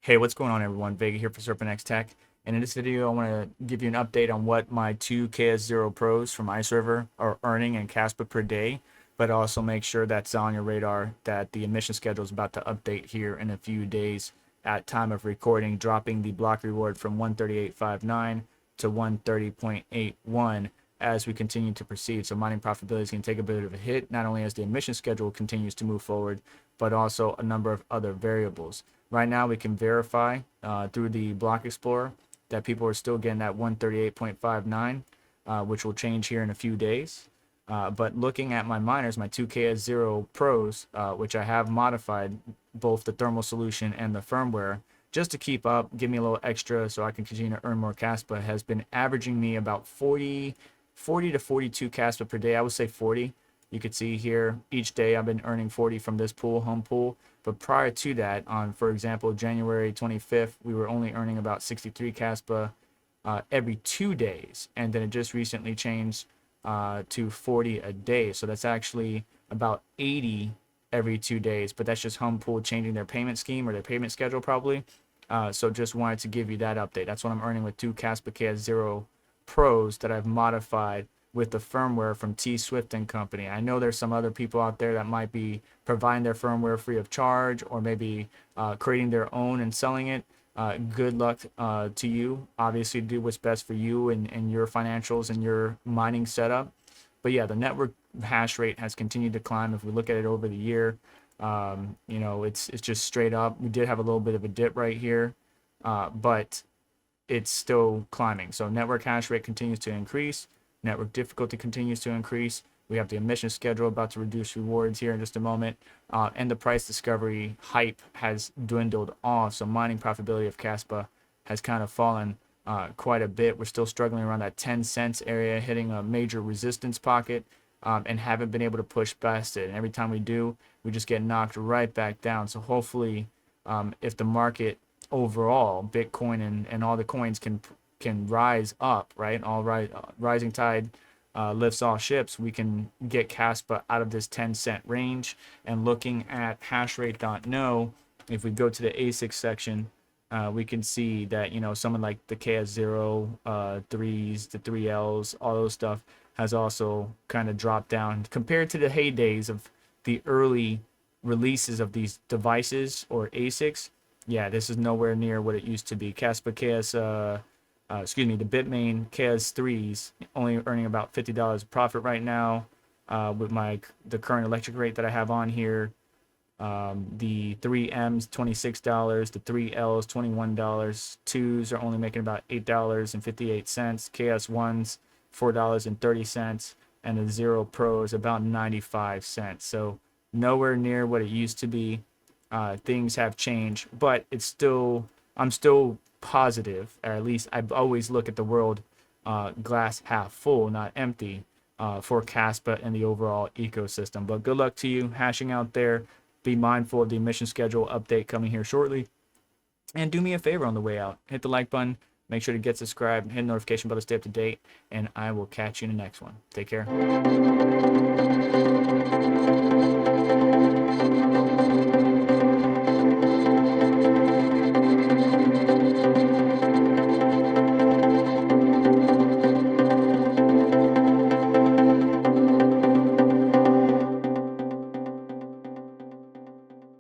Hey, what's going on everyone? Vega here for SerpentX Tech. And in this video, I want to give you an update on what my two KS0 Pros from iServer are earning in Kaspa per day, but also make sure that's on your radar that the emission schedule is about to update here in a few days at time of recording, dropping the block reward from 138.59 to 130.81 as we continue to proceed. So mining profitability is going to take a bit of a hit, not only as the emission schedule continues to move forward, but also a number of other variables. Right now, we can verify through the Block Explorer that people are still getting that 138.59, which will change here in a few days. But looking at my miners, my two KS0 Pros, which I have modified both the thermal solution and the firmware, just to keep up, give me a little extra so I can continue to earn more Kaspa, has been averaging me about 40 to 42 Kaspa per day. I would say 40. You could see here each day I've been earning 40 from this pool, home pool. But prior to that, on, for example, January 25th, we were only earning about 63 Kaspa every 2 days. And then it just recently changed to 40 a day. So that's actually about 80 every 2 days. But that's just home pool changing their payment scheme or their payment schedule probably. So just wanted to give you that update. That's what I'm earning with two Kaspa KS0 Pros that I've modified with the firmware from T-Swift and Company. I know there's some other people out there that might be providing their firmware free of charge, or maybe creating their own and selling it. Good luck to you. Obviously, do what's best for you and your financials and your mining setup. But yeah, the network hash rate has continued to climb. If we look at it over the year, you know, it's just straight up. We did have a little bit of a dip right here, but it's still climbing. So network hash rate continues to increase. Network difficulty continues to increase. We have the emission schedule about to reduce rewards here in just a moment. And the price discovery hype has dwindled off. So mining profitability of Kaspa has kind of fallen quite a bit. We're still struggling around that 10 cents area, hitting a major resistance pocket, and haven't been able to push past it. And every time we do, we just get knocked right back down. So hopefully, if the market overall, Bitcoin and all the coins can rise up, right? Rising tide lifts all ships. We can get Kaspa out of this 10-cent range. And looking at hashrate.no, if we go to the ASIC section, we can see that, you know, someone like the KS0, 3s, the 3Ls, all those stuff has also kind of dropped down compared to the heydays of the early releases of these devices or ASICs. Yeah, this is nowhere near what it used to be. Kaspa the Bitmain KS3s only earning about $50 of profit right now with the current electric rate that I have on here. The 3Ms $26, the 3Ls $21, 2s are only making about $8.58, KS1s $4.30, and the 0 Pro is about 95 cents. So nowhere near what it used to be. Things have changed, but I'm still positive, or at least I always look at the world glass half full, not empty, for Kaspa and the overall ecosystem. But good luck to you hashing out there. Be mindful of the emission schedule update coming here shortly. And do me a favor on the way out. Hit the like button. Make sure to get subscribed. Hit the notification bell to stay up to date. And I will catch you in the next one. Take care.